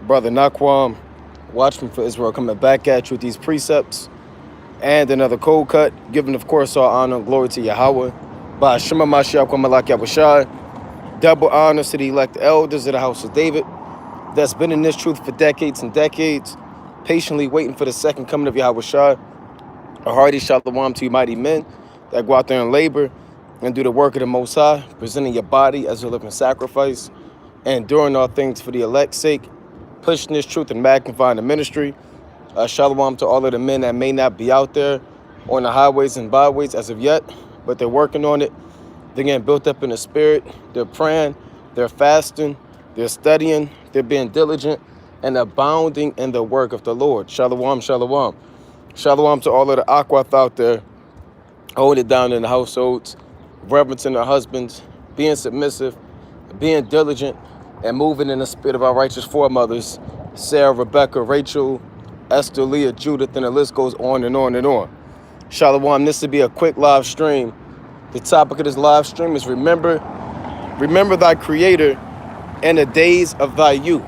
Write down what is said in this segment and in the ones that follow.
Brother Naquam, watchman for Israel, coming back at you with these precepts and another cold cut, giving, of course, all honor and glory to Yahweh. By Shema Mashiach Malak Yahushai, double honors to the elect elders of the house of David that's been in this truth for decades and decades, patiently waiting for the second coming of Yahushai. A hearty shalom to you mighty men that go out there and labor and do the work of the Most High, presenting your body as a living sacrifice, and doing all things for the elect's sake, pushing this truth and magnifying the ministry. Shalom to all of the men that may not be out there on the highways and byways as of yet, but they're working on it. They're getting built up in the spirit. They're praying, they're fasting, they're studying, they're being diligent, and abounding in the work of the Lord. Shalom, shalom. Shalom to all of the aquath out there, holding it down in the households, reverencing their husbands, being submissive, being diligent, and moving in the spirit of our righteous foremothers, Sarah, Rebecca, Rachel, Esther, Leah, Judith, and the list goes on and on and on. Shalom, this will be a quick live stream. The topic of this live stream is remember thy Creator in the days of thy youth.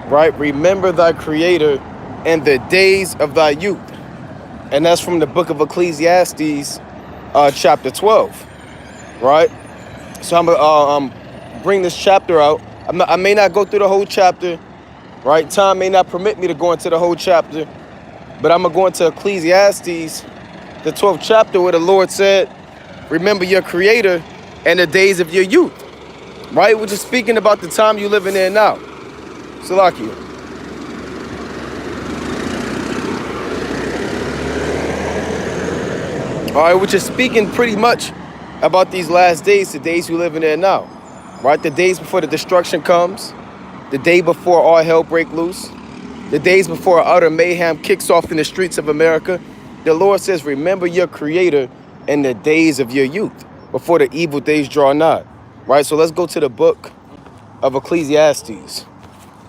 Right? Remember thy Creator in the days of thy youth. And that's from the book of Ecclesiastes, chapter 12. Right? So I'm going to bring this chapter out. I may not go through the whole chapter. Right? Time may not permit me to go into the whole chapter. But I'm going to go into Ecclesiastes, the 12th chapter, where the Lord said, remember your Creator in the days of your youth. Right? We're just speaking about the time you're living in now. Salakia. All right, we're just speaking pretty much about these last days, the days you're living in now. Right? The days before the destruction comes. The day before all hell break loose. The days before utter mayhem kicks off in the streets of America. The Lord says, remember your Creator in the days of your youth, before the evil days draw nigh. Right? So let's go to the book of Ecclesiastes.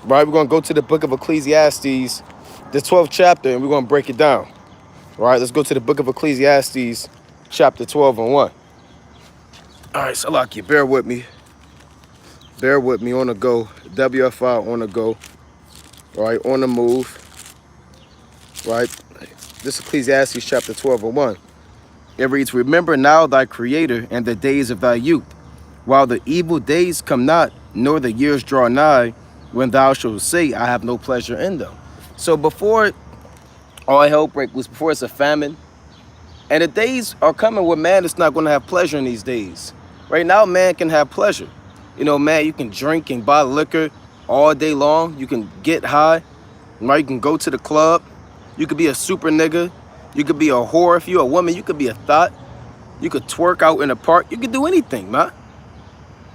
Right? We're going to go to the book of Ecclesiastes, the 12th chapter, and we're going to break it down. Right? Let's go to the book of Ecclesiastes, chapter 12 and 1. All right, Salakia, bear with me. Bear with me on the go. WFI on the go. Right, on the move. Right. This Ecclesiastes chapter 12 and 1. It reads, remember now thy Creator and the days of thy youth, while the evil days come not, nor the years draw nigh, when thou shalt say, I have no pleasure in them. So before all hell break loose, before it's a famine, and the days are coming where man is not going to have pleasure in these days. Right now, man can have pleasure. You know, man, you can drink and buy liquor all day long. You can get high. Right? You can go to the club. You could be a super nigga. You could be a whore. If you're a woman, you could be a thot. You could twerk out in the park. You could do anything, man.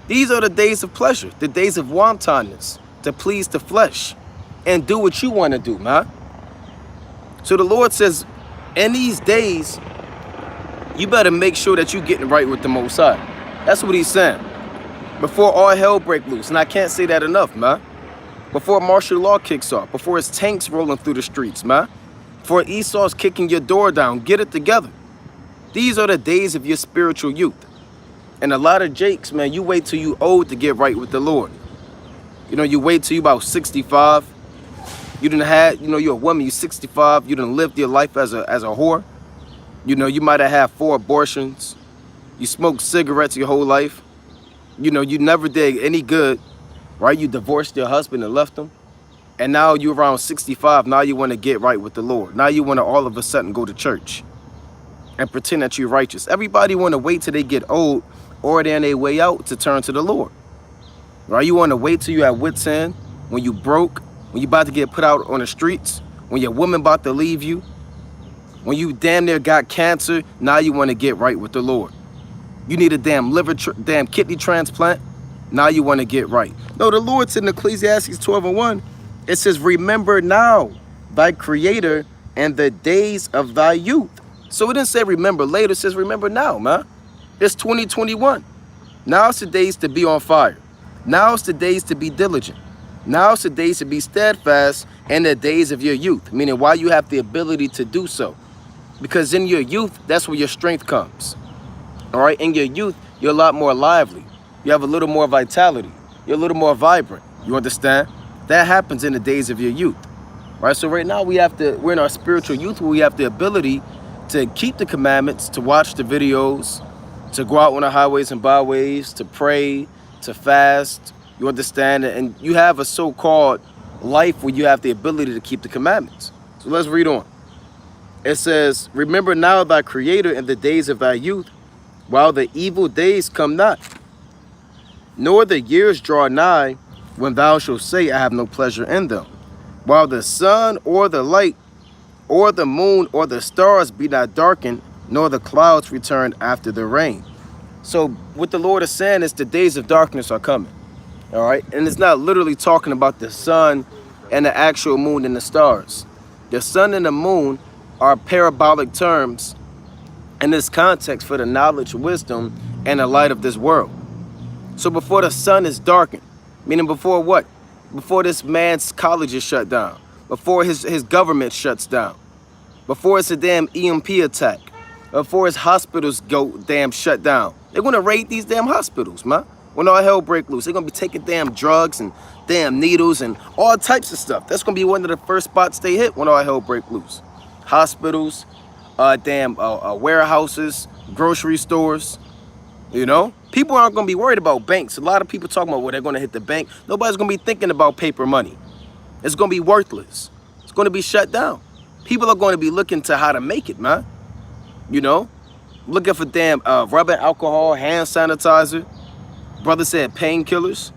These are the days of pleasure, the days of wantonness, to please the flesh and do what you want to do, man. So the Lord says, in these days, you better make sure that you're getting right with the Most High. That's what he's saying. Before all hell break loose, and I can't say that enough, man. Before martial law kicks off, before it's tanks rolling through the streets, man. Before Esau's kicking your door down, get it together. These are the days of your spiritual youth. And a lot of jakes, man, you wait till you old to get right with the Lord. You know, you wait till you about 65. You done had, you know, you're a woman, you're 65. You done lived your life as a whore. You know, you might have had 4 abortions. You smoked cigarettes your whole life. You know, you never did any good, right? You divorced your husband and left him. And now you're around 65. Now you want to get right with the Lord. Now you want to all of a sudden go to church and pretend that you're righteous. Everybody want to wait till they get old or they're on their way out to turn to the Lord. Right? You want to wait till you're at wit's end, when you broke, when you about to get put out on the streets, when your woman about to leave you, when you damn near got cancer. Now you want to get right with the Lord. You need a damn damn kidney transplant. Now you want to get right. No, the Lord said in Ecclesiastes 12 and 1, it says, remember now thy Creator and the days of thy youth. So it didn't say remember later, it says remember now, man. It's 2021. Now it's the days to be on fire. Now it's the days to be diligent. Now it's the days to be steadfast in the days of your youth, meaning while you have the ability to do so. Because in your youth, that's where your strength comes. All right, in your youth, you're a lot more lively. You have a little more vitality. You're a little more vibrant. You understand? That happens in the days of your youth, right? So right now we're in our spiritual youth where we have the ability to keep the commandments, to watch the videos, to go out on the highways and byways, to pray, to fast. You understand? And you have a so-called life where you have the ability to keep the commandments. So let's read on. It says, remember now thy Creator in the days of thy youth, while the evil days come not, nor the years draw nigh, when thou shalt say, I have no pleasure in them. While the sun or the light or the moon or the stars be not darkened, nor the clouds return after the rain. So what the Lord is saying is the days of darkness are coming. All right. And it's not literally talking about the sun and the actual moon and the stars. The sun and the moon are parabolic terms in this context for the knowledge, wisdom, and the light of this world. So before the sun is darkened, meaning before what? Before this man's college is shut down, before his government shuts down, before it's a damn EMP attack, before his hospitals go damn shut down. They're gonna raid these damn hospitals, man. When all hell break loose, they're gonna be taking damn drugs and damn needles and all types of stuff. That's gonna be one of the first spots they hit when all hell break loose. Hospitals, warehouses, grocery stores. You know, people aren't gonna be worried about banks. A lot of people talking about, well, they're gonna hit the bank. Nobody's gonna be thinking about paper money. It's gonna be worthless. It's gonna be shut down. People are gonna be looking to how to make it, man. You know, looking for damn rubber, alcohol, hand sanitizer. Brother said painkillers.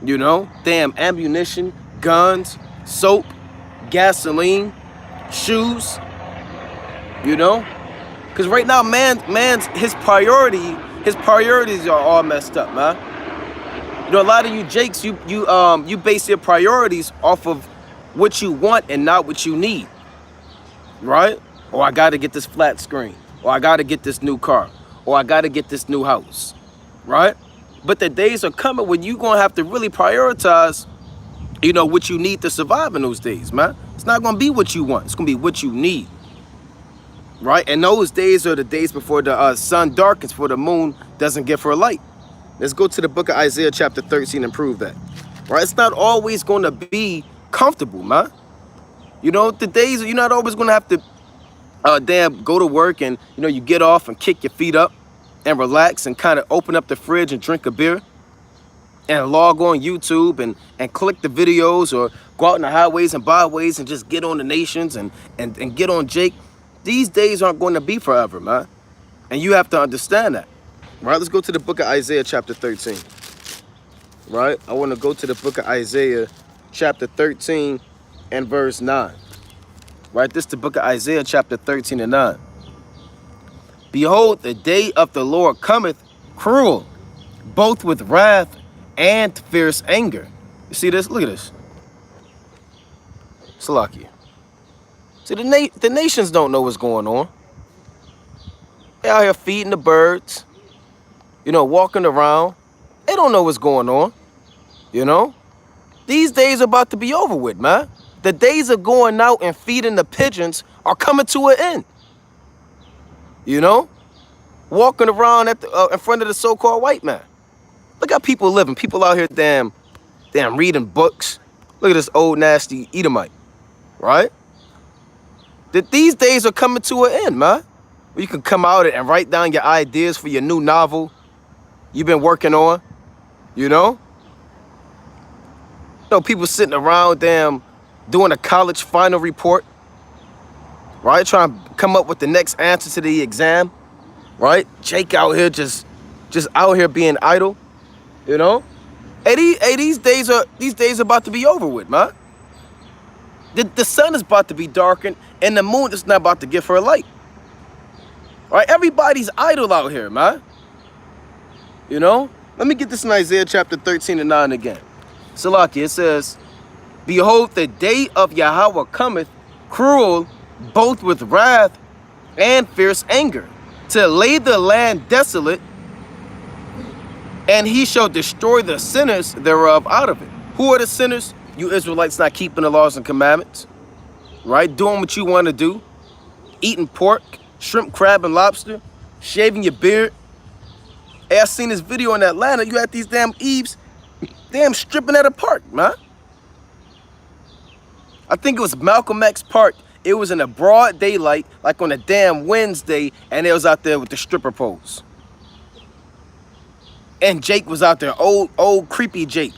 You know, damn ammunition, guns, soap, gasoline, shoes. You know, because right now, his priorities are all messed up, man. You know, a lot of you jakes, you base your priorities off of what you want and not what you need, right? Or I got to get this flat screen, or I got to get this new car, or I got to get this new house, right? But the days are coming when you're going to have to really prioritize, you know, what you need to survive in those days, man. It's not going to be what you want. It's going to be what you need, right? And those days are the days before the sun darkens, before the moon doesn't give her light. Let's go to the book of Isaiah chapter 13 and prove that, right? It's not always going to be comfortable, man. You know, the days, you're not always going to have to go to work and, you know, you get off and kick your feet up and relax and kind of open up the fridge and drink a beer and log on YouTube and click the videos, or go out in the highways and byways and just get on the nations and get on Jake. These days aren't going to be forever, man. And you have to understand that. Right, let's go to the book of Isaiah chapter 13. Right, I want to go to the book of Isaiah chapter 13 and verse 9. Right, this is the book of Isaiah chapter 13 and 9. Behold, the day of the Lord cometh cruel, both with wrath and fierce anger. You see this? Look at this. Salakia. See, the nations don't know what's going on. They're out here feeding the birds, you know, walking around. They don't know what's going on, you know. These days are about to be over with, man. The days of going out and feeding the pigeons are coming to an end. You know, walking around at in front of the so-called white man. Look how people living. People out here damn reading books. Look at this old nasty Edomite, right? That these days are coming to an end, man. Where you can come out and write down your ideas for your new novel you've been working on, you know? You know, people sitting around doing a college final report, right? Trying to come up with the next answer to the exam, right? Jake out here just out here being idle, you know? Hey, these days are about to be over with, man. The sun is about to be darkened and the moon is not about to give her light. All right, everybody's idle out here, man. You know? Let me get this in Isaiah chapter 13 and 9 again. Salaki, it says, behold, the day of Yahweh cometh cruel, both with wrath and fierce anger, to lay the land desolate, and he shall destroy the sinners thereof out of it. Who are the sinners? You Israelites not keeping the laws and commandments, right? Doing what you want to do, eating pork, shrimp, crab, and lobster, shaving your beard. Hey, I seen this video in Atlanta. You had these damn Eves, damn stripping at a park, man. I think it was Malcolm X Park. It was in a broad daylight, like on a damn Wednesday, and it was out there with the stripper pose. And Jake was out there, old creepy Jake.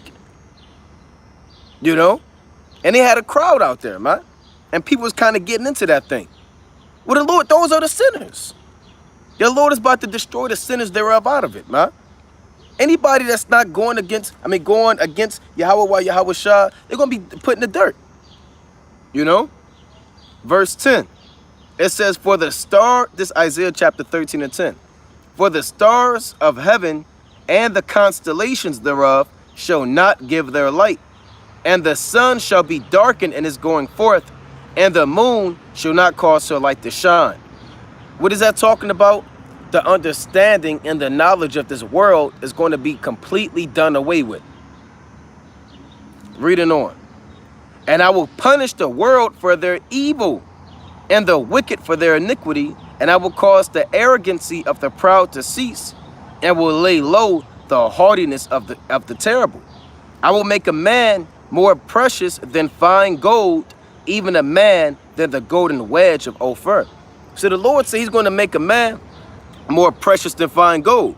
You know? And they had a crowd out there, man. And people was kind of getting into that thing. Well, the Lord, those are the sinners. The Lord is about to destroy the sinners thereof out of it, man. Anybody that's not going against Yahweh while Yahweh Shah, they're going to be put in the dirt. You know? Verse 10. It says, for the star, this Isaiah chapter 13 and 10. For the stars of heaven and the constellations thereof shall not give their light. And the sun shall be darkened in his going forth, and the moon shall not cause her light to shine. What is that talking about? The understanding and the knowledge of this world is going to be completely done away with. Reading on. And I will punish the world for their evil, and the wicked for their iniquity, and I will cause the arrogancy of the proud to cease, and will lay low the haughtiness of the terrible. I will make a man more precious than fine gold, even a man than the golden wedge of Ophir. So the Lord said he's going to make a man more precious than fine gold.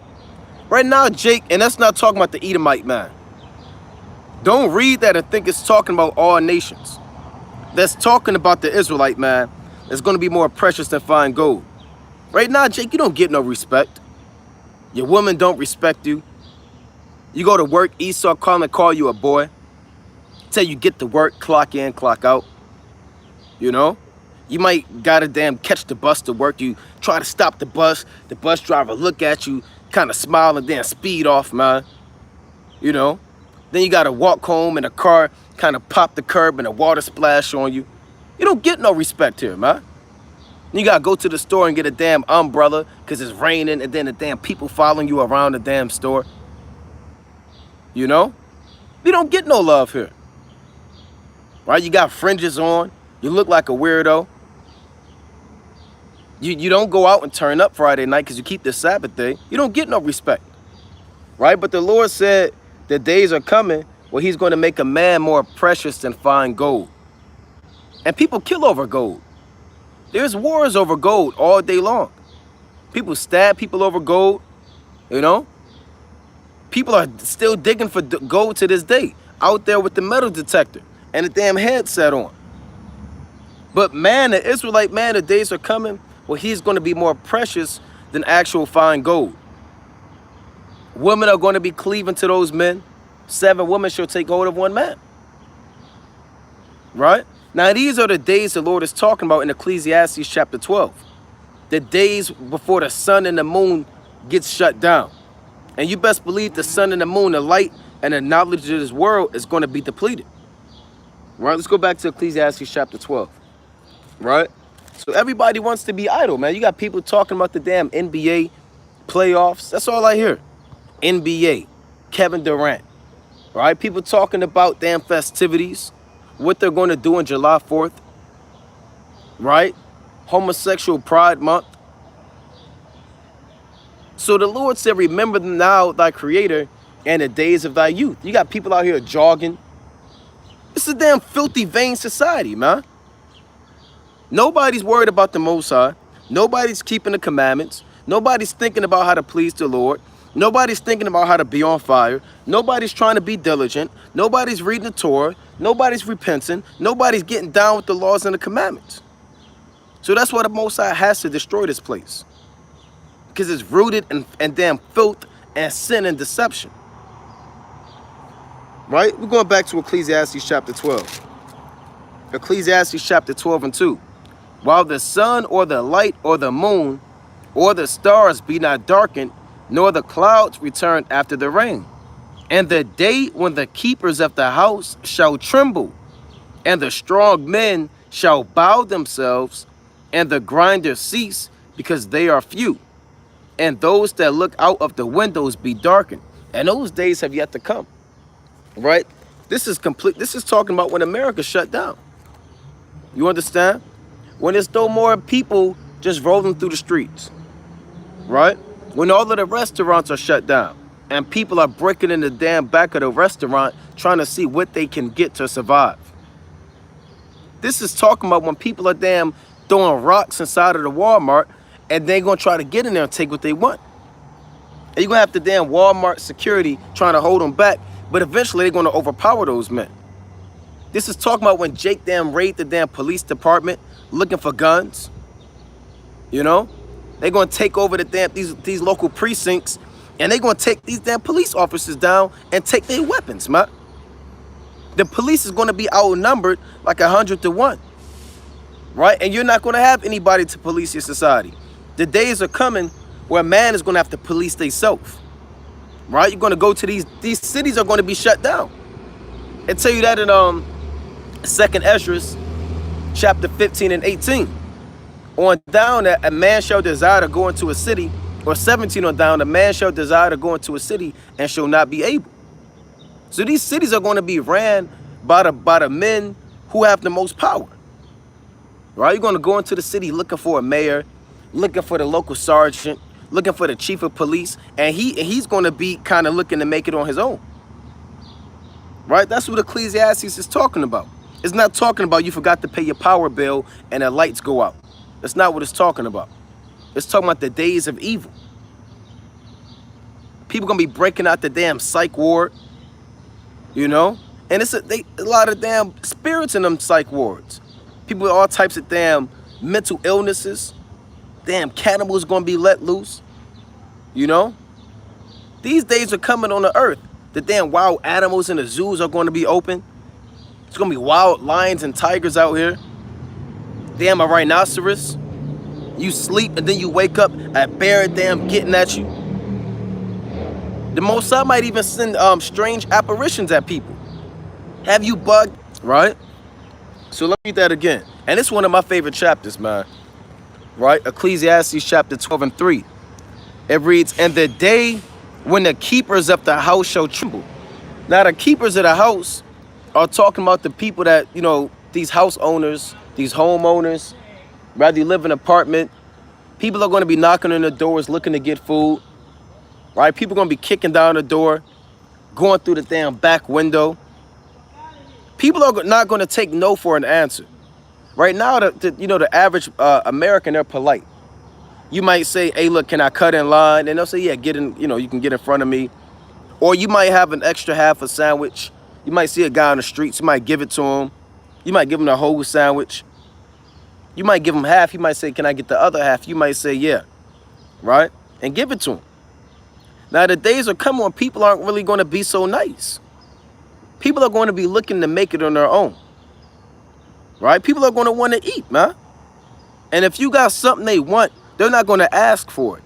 Right now, Jake, and that's not talking about the Edomite man. Don't read that and think it's talking about all nations. That's talking about the Israelite man. It's going to be more precious than fine gold. Right now, Jake, you don't get no respect. Your woman don't respect you. You go to work, Esau call you a boy. Tell you get to work, clock in, clock out. You know? You might gotta damn catch the bus to work. You try to stop the bus driver look at you, kind of smile and then speed off, man. You know? Then you gotta walk home in a car, kind of pop the curb and a water splash on you. You don't get no respect here, man. You gotta go to the store and get a damn umbrella because it's raining, and then the damn people following you around the damn store. You know? You don't get no love here. Right? You got fringes on. You look like a weirdo. You don't go out and turn up Friday night because you keep the Sabbath day. You don't get no respect. Right? But the Lord said the days are coming where he's going to make a man more precious than fine gold. And people kill over gold. There's wars over gold all day long. People stab people over gold. You know? People are still digging for gold to this day. Out there with the metal detector and the damn headset on. But man, the Israelite man, the days are coming where he's going to be more precious than actual fine gold. Women are going to be cleaving to those men. 7 women shall take hold of one man. Right? Now, these are the days the Lord is talking about in Ecclesiastes chapter 12. The days before the sun and the moon gets shut down. And you best believe the sun and the moon, the light and the knowledge of this world is going to be depleted. Right? Let's go back to Ecclesiastes chapter 12. Right? So everybody wants to be idle, man. You got people talking about the damn NBA playoffs. That's all I hear. NBA, Kevin Durant. Right? People talking about damn festivities. What they're going to do on July 4th. Right? Homosexual Pride Month. So the Lord said, remember now thy creator and the days of thy youth. You got people out here jogging. It's a damn filthy, vain society, man. Nobody's worried about the Most High. Nobody's keeping the commandments. Nobody's thinking about how to please the Lord. Nobody's thinking about how to be on fire. Nobody's trying to be diligent. Nobody's reading the Torah. Nobody's repenting. Nobody's getting down with the laws and the commandments. So that's why the Most High has to destroy this place. Because it's rooted in damn filth and sin and deception. Right? We're going back to Ecclesiastes chapter 12. Ecclesiastes chapter 12 and 2. While the sun or the light or the moon or the stars be not darkened, nor the clouds return after the rain. And the day when the keepers of the house shall tremble, and the strong men shall bow themselves, and the grinders cease, because they are few. And those that look out of the windows be darkened. And those days have yet to come. Right? This is complete. This is talking about when America shut down. You understand? When there's no more people just rolling through the streets. Right? When all of the restaurants are shut down. And people are breaking in the damn back of the restaurant trying to see what they can get to survive. This is talking about when people are damn throwing rocks inside of the Walmart and they're going to try to get in there and take what they want. And you're going to have the damn Walmart security trying to hold them back, but eventually they're going to overpower those men. This is talking about when Jake damn raided the damn police department looking for guns. You know? They're going to take over the damn these local precincts, and they're going to take these damn police officers down and take their weapons, man. The police is going to be outnumbered like 100 to 1. Right? And you're not going to have anybody to police your society. The days are coming where man is going to have to police themselves. Right? You're going to go to these cities are going to be shut down. I tell you that in 2nd Ezra, chapter 15 and 18. On down that a man shall desire to go into a city, or 17 on down, a man shall desire to go into a city and shall not be able. So these cities are going to be ran by the men who have the most power. Right? You're going to go into the city looking for a mayor, looking for the local sergeant, looking for the chief of police, and he's going to be kind of looking to make it on his own. Right? That's what Ecclesiastes is talking about. It's not talking about you forgot to pay your power bill and the lights go out. That's not what it's talking about. It's talking about the days of evil. People going to be breaking out the damn psych ward, you know? And it's a lot of damn spirits in them psych wards. People with all types of damn mental illnesses. Damn cannibals going to be let loose, you know? These days are coming on the earth. The damn wild animals in the zoos are going to be open. It's going to be wild lions and tigers out here. Damn a rhinoceros. You sleep and then you wake up, a bear damn getting at you. The Most High might even send strange apparitions at people. Have you bugged? Right? So let me read that again. And it's one of my favorite chapters, man. Right? Ecclesiastes chapter 12 and 3. It reads, and the day when the keepers of the house shall tremble. Now the keepers of the house are talking about the people that, you know, these house owners, these homeowners, rather you live in an apartment, people are going to be knocking on the doors looking to get food, right? People are going to be kicking down the door, going through the damn back window. People are not going to take no for an answer. Right now, the average American, they're polite. You might say, hey, look, can I cut in line? And they'll say, yeah, get in, you can get in front of me. Or you might have an extra half a sandwich. You might see a guy on the streets, you might give it to him. You might give him the whole sandwich. You might give him half. He might say, can I get the other half? You might say, yeah, right? And give it to him. Now, the days are coming when people aren't really going to be so nice. People are going to be looking to make it on their own, right? People are going to want to eat, man. And if you got something they want, they're not going to ask for it.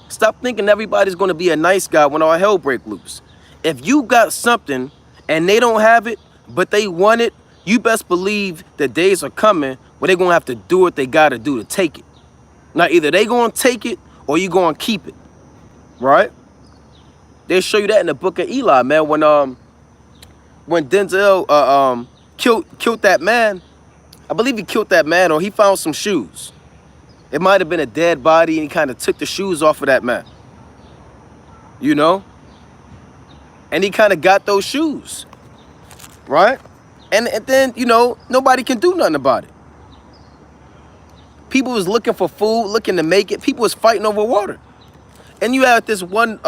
Stop thinking everybody's going to be a nice guy when all hell break loose. If you got something and they don't have it, but they want it, you best believe the days are coming where they're going to have to do what they got to do to take it. Now, either they going to take it or you going to keep it, right? They show you that in the book of Eli, man. When Denzel killed that man, I believe he killed that man, or he found some shoes. It might have been a dead body, and he kind of took the shoes off of that man, you know? And he kind of got those shoes, right? And then, nobody can do nothing about it. People was looking for food, looking to make it. People was fighting over water. And you had this one,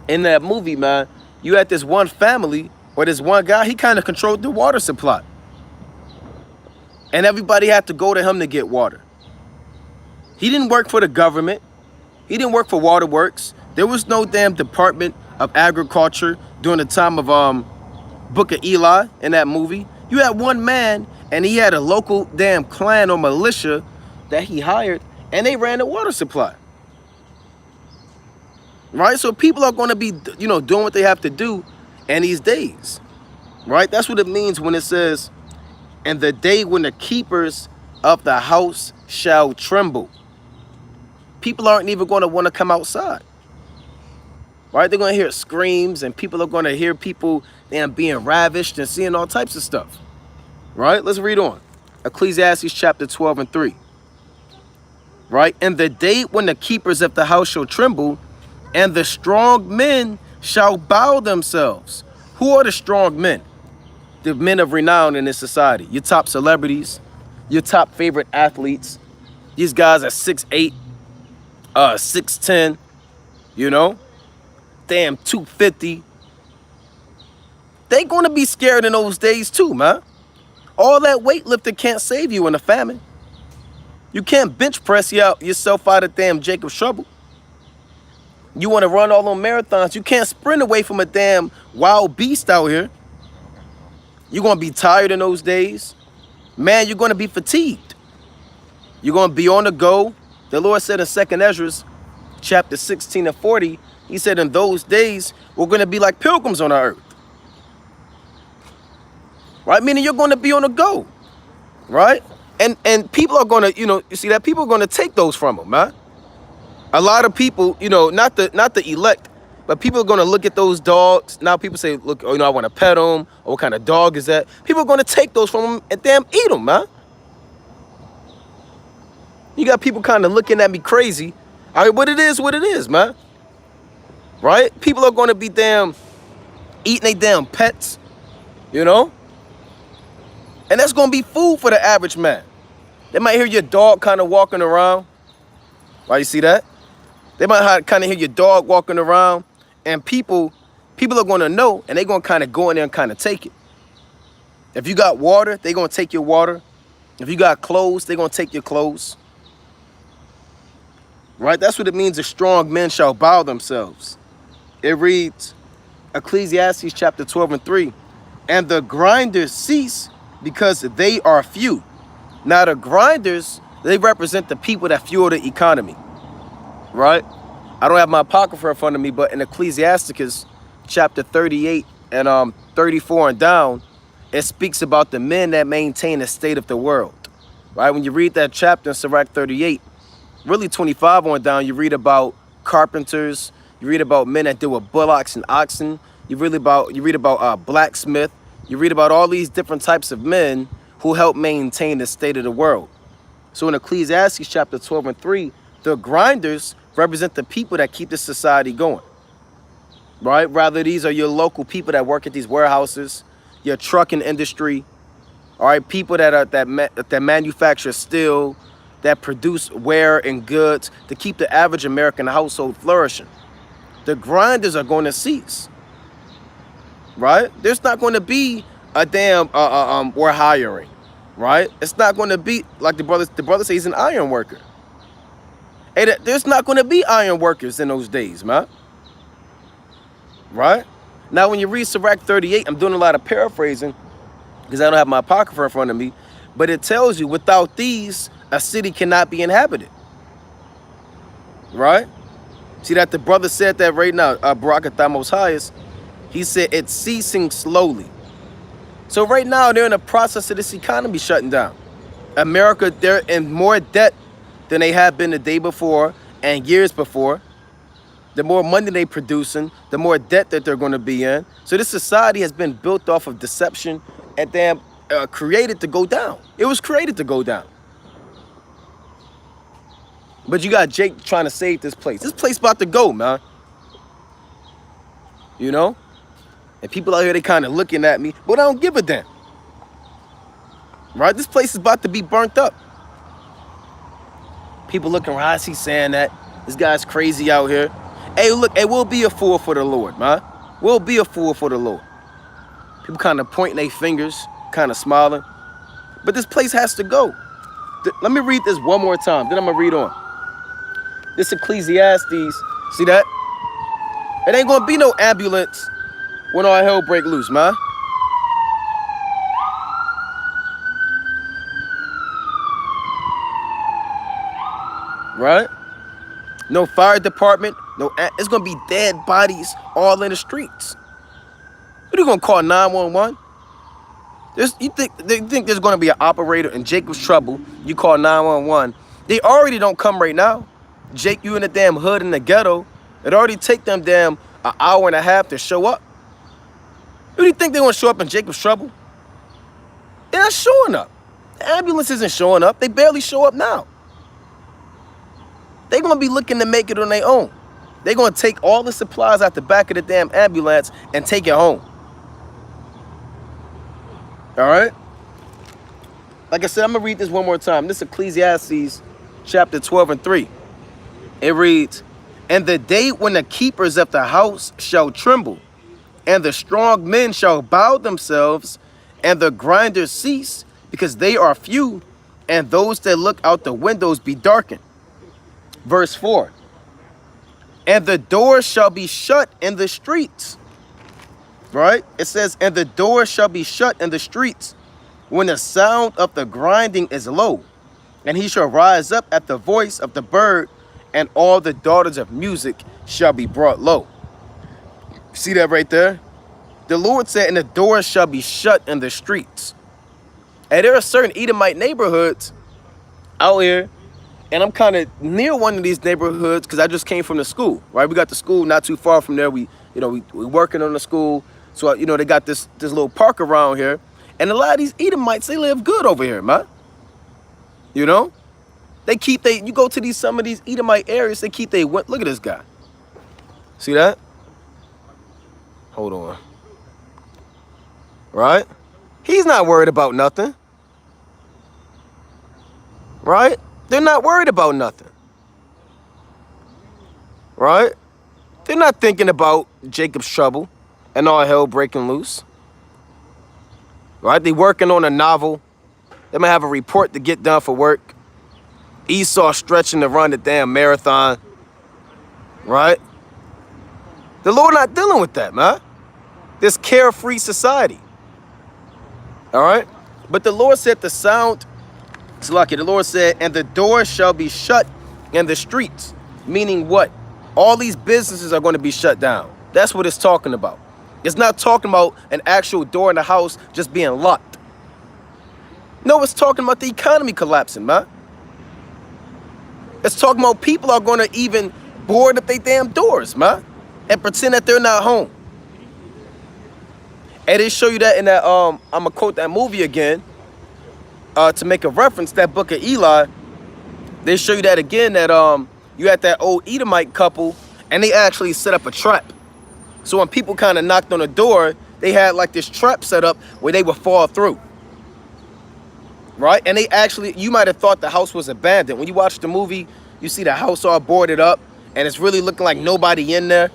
in that movie, man, you had this one family, or this one guy, he kind of controlled the water supply. And everybody had to go to him to get water. He didn't work for the government. He didn't work for waterworks. There was no damn Department of Agriculture during the time of Book of Eli in that movie. You had one man, and he had a local damn clan or militia that he hired, and they ran the water supply. Right? So people are going to be, doing what they have to do in these days. Right? That's what it means when it says, and the day when the keepers of the house shall tremble. People aren't even going to want to come outside. Right? They're going to hear screams, and people are going to hear people being ravished and seeing all types of stuff. Right? Let's read on. Ecclesiastes chapter 12 and 3. Right? And the day when the keepers of the house shall tremble, and the strong men shall bow themselves. Who are the strong men? the men of renown in this society. Your top celebrities, your top favorite athletes. These guys are 6'8", 6'10", you know? Damn, 250. They gonna be scared in those days too, man. All that weightlifting can't save you in a famine. You can't bench press yourself out of damn Jacob's trouble. You want to run all those marathons. You can't sprint away from a damn wild beast out here. You're going to be tired in those days. Man, you're going to be fatigued. You're going to be on the go. The Lord said in 2nd Ezra, chapter 16 and 40, he said in those days, we're going to be like pilgrims on our earth. Right? Meaning you're going to be on the go. Right? And people are going to, you see that people are going to take those from them, man. A lot of people, not the elect, but people are going to look at those dogs. Now people say, look, I want to pet them. Or what kind of dog is that? People are going to take those from them and damn eat them, man. You got people kind of looking at me crazy. All right, what it is, man. Right? People are going to be damn eating their damn pets, And that's going to be food for the average man. They might hear your dog kind of walking around. Right, you see that? They might kind of hear your dog walking around, and people are going to know, and they're going to kind of go in there and kind of take it. If you got water, they're going to take your water. If you got clothes, they're going to take your clothes. Right? That's what it means, the strong men shall bow themselves. It reads, Ecclesiastes chapter 12 and 3, and the grinders cease because they are few. Now the grinders, they represent the people that fuel the economy. Right? I don't have my apocrypha in front of me, but in Ecclesiasticus chapter 38 and 34 and down, it speaks about the men that maintain the state of the world. Right? When you read that chapter in Sirach 38, really 25 on down, you read about carpenters, you read about men that deal with bullocks and oxen, you read about blacksmith, you read about all these different types of men who help maintain the state of the world. So in Ecclesiastes chapter 12 and 3, the grinders represent the people that keep the society going, right? Rather, these are your local people that work at these warehouses, your trucking industry, all right? People that manufacture steel, that produce ware and goods to keep the average American household flourishing. The grinders are going to cease, right? There's not going to be a damn we're hiring, right? It's not going to be like the brother says he's an iron worker. Hey, there's not going to be iron workers in those days, man. Right? Now, when you read Sirach 38, I'm doing a lot of paraphrasing because I don't have my apocrypha in front of me, but it tells you without these, a city cannot be inhabited. Right? See that the brother said that right now, Barakatah Most Highest, he said it's ceasing slowly. So right now, they're in the process of this economy shutting down. America, they're in more debt than they have been the day before and years before. The more money they're producing, the more debt that they're going to be in. So this society has been built off of deception and damn created to go down. It was created to go down. But you got Jake trying to save this place. This place about to go, man. And people out here, they kind of looking at me, but I don't give a damn. Right? This place is about to be burnt up. People looking around, I see saying that. This guy's crazy out here. Hey, look, hey, we'll be a fool for the Lord, man. We'll be a fool for the Lord. People kind of pointing their fingers, kind of smiling. But this place has to go. Let me read this one more time, then I'm going to read on. This Ecclesiastes, see that? It ain't going to be no ambulance when all hell break loose, man. Right? No fire department. It's going to be dead bodies all in the streets. What are you going to call 911? You think there's going to be an operator in Jacob's trouble? You call 911. They already don't come right now. Jake, you in the damn hood in the ghetto. It already take them damn an hour and a half to show up. Who do you think they're going to show up in Jacob's trouble? They're not showing up. The ambulance isn't showing up. They barely show up now. They're going to be looking to make it on their own. They're going to take all the supplies out the back of the damn ambulance and take it home. All right? Like I said, I'm going to read this one more time. This is Ecclesiastes chapter 12 and 3. It reads, "And the day when the keepers of the house shall tremble, and the strong men shall bow themselves, and the grinders cease, because they are few, and those that look out the windows be darkened." Verse 4, "And the doors shall be shut in the streets." Right? It says, "And the doors shall be shut in the streets, when the sound of the grinding is low, and he shall rise up at the voice of the bird, and all the daughters of music shall be brought low." See that right there? The Lord said, "And the doors shall be shut in the streets." And there are certain Edomite neighborhoods out here, and I'm kind of near one of these neighborhoods because I just came from the school, right? We got the school not too far from there. We working on the school, so they got this little park around here, and a lot of these Edomites, they live good over here, man. You go to some of these Edomite areas, they keep look at this guy. See that? Hold on. Right? He's not worried about nothing. Right? They're not worried about nothing. Right? They're not thinking about Jacob's trouble and all hell breaking loose. Right? They working on a novel. They might have a report to get done for work. Esau stretching to run the damn marathon. Right? The Lord not dealing with that, man. This carefree society. All right? But the Lord said it's lucky. The Lord said, "And the doors shall be shut in the streets." Meaning what? All these businesses are going to be shut down. That's what it's talking about. It's not talking about an actual door in the house just being locked. No, it's talking about the economy collapsing, man. It's talking about people are going to even board up their damn doors, man, and pretend that they're not home. And they show you that in that, I'm going to quote that movie again, to make a reference, that book of Eli. They show you that again, that you had that old Edomite couple, and they actually set up a trap. So when people kind of knocked on the door, they had like this trap set up where they would fall through. Right? And you might have thought the house was abandoned. When you watch the movie, you see the house all boarded up, and it's really looking like nobody in there.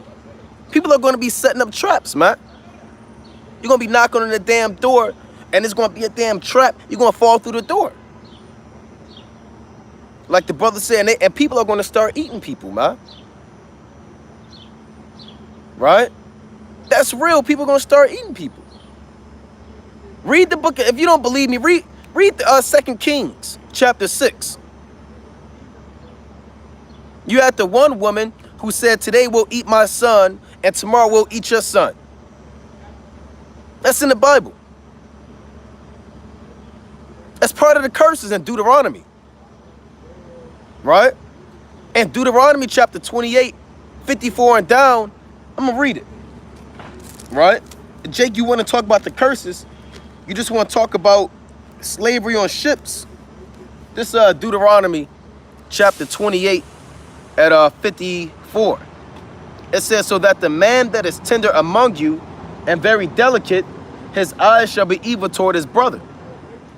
People are going to be setting up traps, man. You're going to be knocking on the damn door, and it's going to be a damn trap. You're going to fall through the door. Like the brother said, and people are going to start eating people, man. Right? That's real. People are going to start eating people. Read the book. If you don't believe me, read 2 Kings chapter 6. You had the one woman who said, "Today we'll eat my son, and tomorrow we'll eat your son." That's in the Bible. That's part of the curses in Deuteronomy. Right? And Deuteronomy chapter 28, 54 and down, I'm going to read it. Right? Jake, you want to talk about the curses? You just want to talk about slavery on ships? This Deuteronomy chapter 28 at 54. It says, "So that the man that is tender among you and very delicate, his eyes shall be evil toward his brother,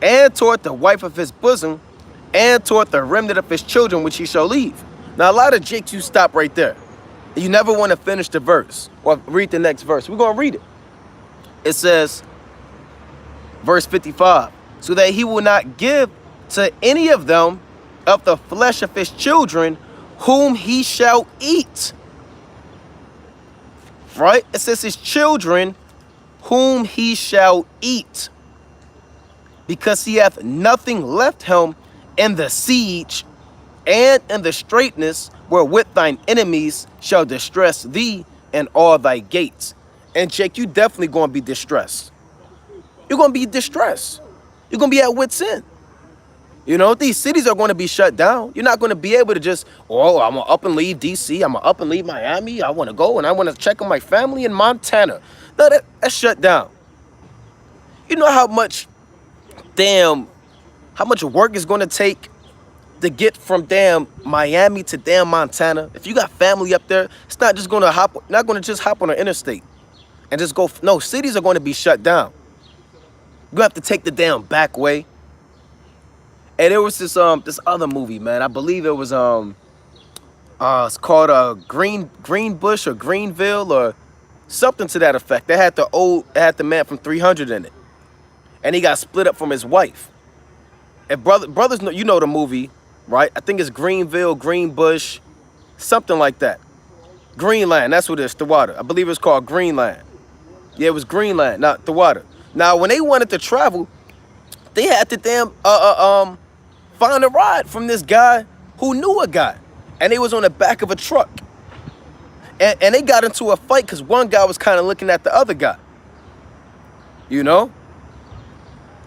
and toward the wife of his bosom, and toward the remnant of his children which he shall leave." Now, a lot of jakes, you stop right there. You never want to finish the verse or read the next verse. We're going to read it. It says, verse 55, "So that he will not give to any of them of the flesh of his children whom he shall eat." Right? It says his children whom he shall eat, because he hath nothing left him in the siege and in the straitness wherewith thine enemies shall distress thee and all thy gates. And Jake, you definitely going to be distressed. You're going to be distressed. You're going to be at wit's end. These cities are going to be shut down. You're not going to be able to just, I'm going to up and leave D.C. I'm going to up and leave Miami. I want to go and I want to check on my family in Montana. No, that's shut down. You know how much work it's going to take to get from damn Miami to damn Montana? If you got family up there, it's not just going to hop on an interstate and just go. No, cities are going to be shut down. You have to take the damn back way. And there was this other movie, man. I believe it was it's called Green Bush or Greenville or something to that effect. They had it had the man from 300 in it, and he got split up from his wife. And brothers, know, you know the movie, right? I think it's Greenville, Green Bush, something like that. Greenland, that's what it is. The water. I believe it's called Greenland. Yeah, it was Greenland, not the water. Now, when they wanted to travel, they had to find a ride from this guy who knew a guy, and they was on the back of a truck, and they got into a fight because one guy was kind of looking at the other guy, you know,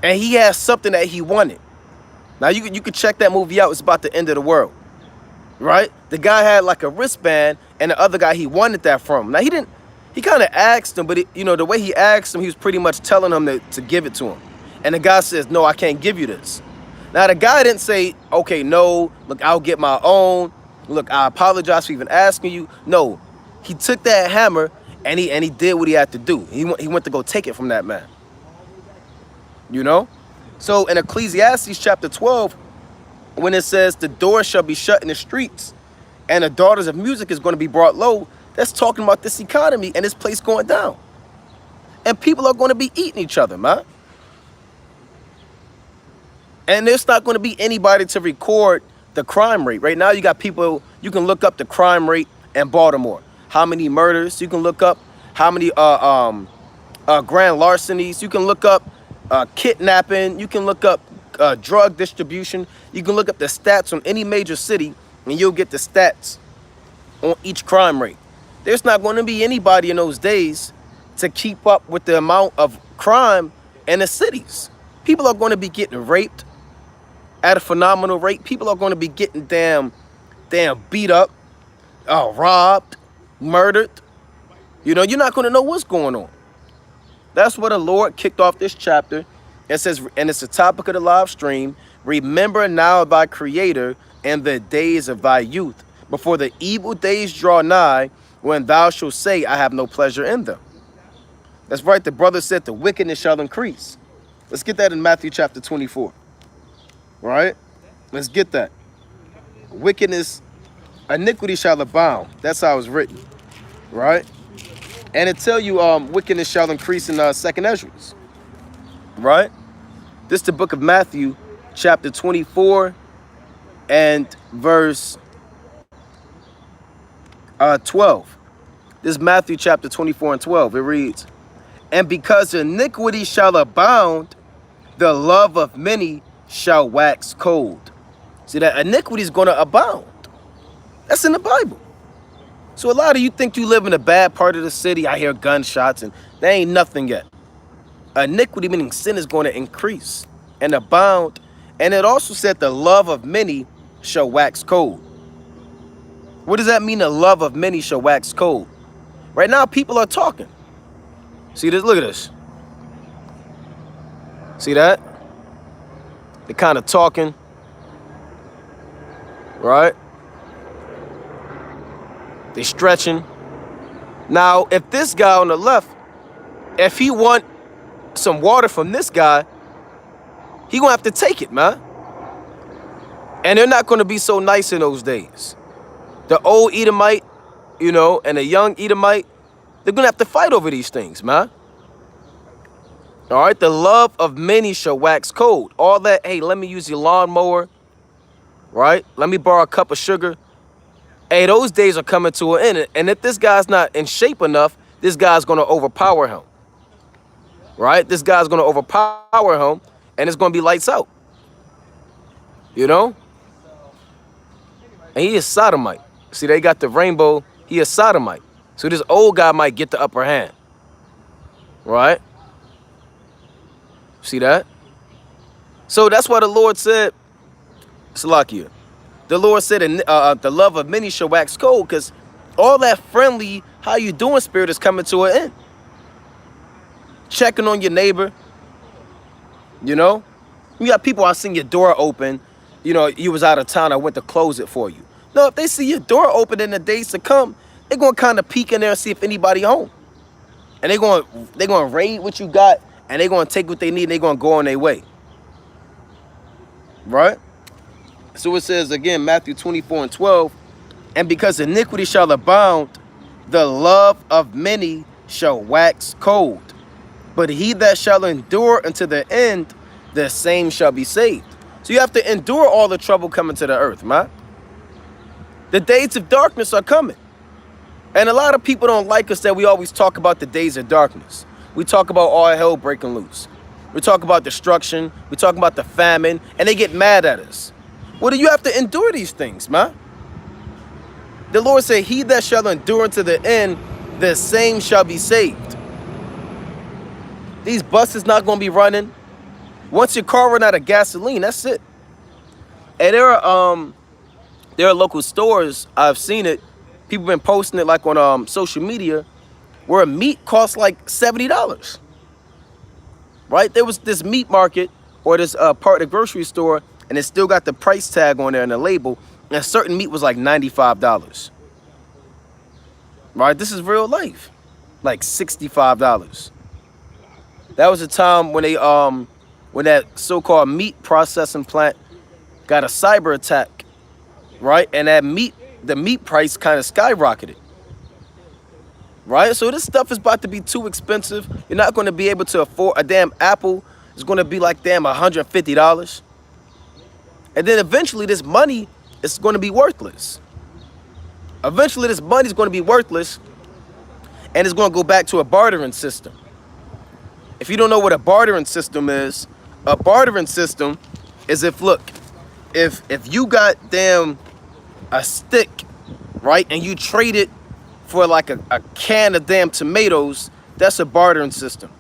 and he had something that he wanted. Now you could check that movie out. It's about the end of the world, right? The guy had like a wristband, and the other guy, he wanted that from him. Now he kind of asked him, but the way he asked him, he was pretty much telling him to give it to him. And the guy says, no, I can't give you this. Now, the guy didn't say, okay, no, look, I'll get my own. Look, I apologize for even asking you. No, he took that hammer and he did what he had to do. He went to go take it from that man. You know? So in Ecclesiastes chapter 12, when it says the door shall be shut in the streets and the daughters of music is going to be brought low, that's talking about this economy and this place going down. And people are going to be eating each other, man. And there's not going to be anybody to record the crime rate. Right now, you got people, you can look up the crime rate in Baltimore. How many murders? You can look up how many grand larcenies. You can look up kidnapping. You can look up drug distribution. You can look up the stats on any major city, and you'll get the stats on each crime rate. There's not going to be anybody in those days to keep up with the amount of crime in the cities. People are going to be getting raped at a phenomenal rate. People are going to be getting damn beat up, robbed, murdered. You know, you're not going to know what's going on. That's where the Lord kicked off this chapter. It says, and it's the topic of the live stream, remember now thy Creator and the days of thy youth, before the evil days draw nigh, when thou shalt say, I have no pleasure in them. That's right. The brother said the wickedness shall increase. Let's get that in Matthew chapter 24. Right? Let's get that. Wickedness, iniquity shall abound. That's how it's written. Right? And it tell you wickedness shall increase in 2nd Esdras. Right? This is the book of Matthew chapter 24 and verse 12. This is Matthew chapter 24 and 12. It reads, and because iniquity shall abound, the love of many shall wax cold. See, that iniquity is going to abound. That's in the Bible. So a lot of you think you live in a bad part of the city. I hear gunshots and there ain't nothing yet. Iniquity, meaning sin, is going to increase and abound. And it also said the love of many shall wax cold. What does that mean? The love of many shall wax cold. Right now, people are talking. See this? Look at this. See that? They're kind of talking. Right? They're stretching. Now, if this guy on the left, if he want some water from this guy, he gonna have to take it, man. And they're not gonna be so nice in those days. The old Edomite, you know, and the young Edomite, they're gonna have to fight over these things, man. All right, the love of many shall wax cold. All that, hey, let me use your lawnmower, right? Let me borrow a cup of sugar. Hey, those days are coming to an end. And if this guy's not in shape enough, this guy's going to overpower him, right? This guy's going to overpower him, and it's going to be lights out, you know? And he is sodomite. See, they got the rainbow. He is sodomite. So this old guy might get the upper hand, right? See that? So that's why the Lord said, Salakia, the Lord said, the love of many shall wax cold, because all that friendly, how you doing spirit is coming to an end. Checking on your neighbor, you know? You got people, I seen your door open, you know, you was out of town, I went to close it for you. No, if they see your door open in the days to come, they're going to kind of peek in there and see if anybody home. And they're going to raid what you got and they're going to take what they need and they're going to go on their way. Right? So it says again, Matthew 24:12, and because iniquity shall abound, the love of many shall wax cold. But he that shall endure unto the end, the same shall be saved. So you have to endure all the trouble coming to the earth, man. The days of darkness are coming. And a lot of people don't like us that we always talk about the days of darkness. We talk about all hell breaking loose. We talk about destruction. We talk about the famine. And they get mad at us. Well, do you have to endure these things, man? The Lord said, he that shall endure unto the end, the same shall be saved. These buses not going to be running. Once your car run out of gasoline, that's it. And there are local stores, I've seen it. People been posting it like on social media, where meat costs like $70. Right? There was this meat market or this part of the grocery store, and it still got the price tag on there and the label, and certain meat was like $95. Right? This is real life. Like $65. That was a time when they when that so-called meat processing plant got a cyber attack, right? And that the meat price kind of skyrocketed. Right? So this stuff is about to be too expensive. You're not going to be able to afford a damn apple. It's going to be like damn $150. And then eventually this money is going to be worthless. Eventually this money is going to be worthless, and it's going to go back to a bartering system. If you don't know what a bartering system is, a bartering system is if you got damn a stick, right, and you trade it for like a can of damn tomatoes, that's a bartering system.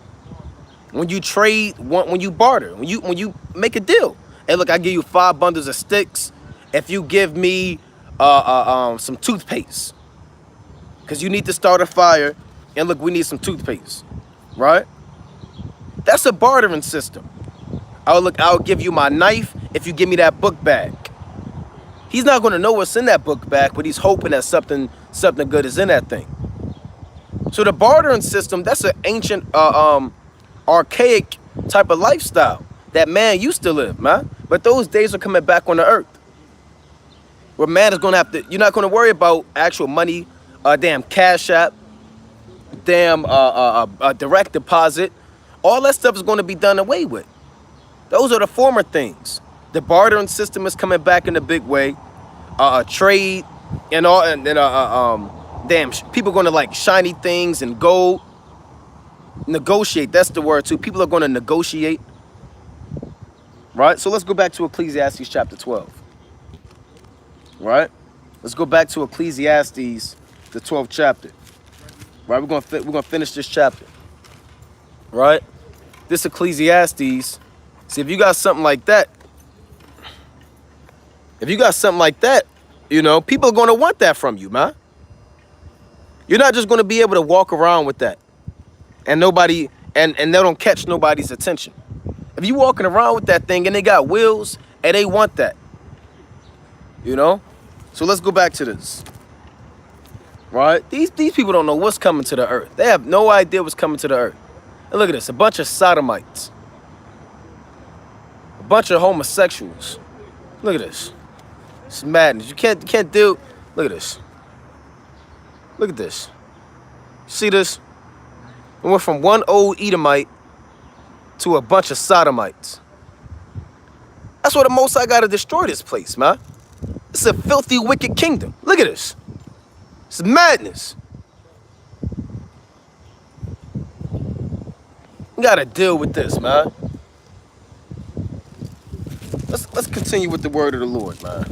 When you trade, when you barter, when you make a deal. Hey, look, I give you 5 bundles of sticks if you give me some toothpaste, because you need to start a fire, and look, we need some toothpaste, right? That's a bartering system. I'll give you my knife if you give me that book bag. He's not going to know what's in that book bag, but he's hoping that something good is in that thing. So the bartering system, that's an ancient, archaic type of lifestyle that man used to live, man. But those days are coming back on the earth, where man is going to have to, you're not going to worry about actual money, damn cash app, damn direct deposit. All that stuff is going to be done away with. Those are the former things. The bartering system is coming back in a big way. Trade and all, and then damn, people are going to like shiny things and gold. Negotiate, that's the word too. People are going to negotiate. Right? So let's go back to Ecclesiastes chapter 12. Right? Let's go back to Ecclesiastes, the 12th chapter. Right? We're gonna finish this chapter. Right? This Ecclesiastes. See, if you got something like that, you know, people are going to want that from you, man. You're not just going to be able to walk around with that and nobody, and they don't catch nobody's attention. If you walking around with that thing and they got wheels and they want that, you know? So let's go back to this. Right? These people don't know what's coming to the earth. They have no idea what's coming to the earth. And look at this, a bunch of sodomites. A bunch of homosexuals. Look at this. It's madness. You can't deal. Look at this. Look at this. See this? We went from one old Edomite to a bunch of sodomites. That's what the Most High got to destroy this place, man. It's a filthy, wicked kingdom. Look at this. It's madness. You gotta deal with this, man. Let's continue with the word of the Lord, man.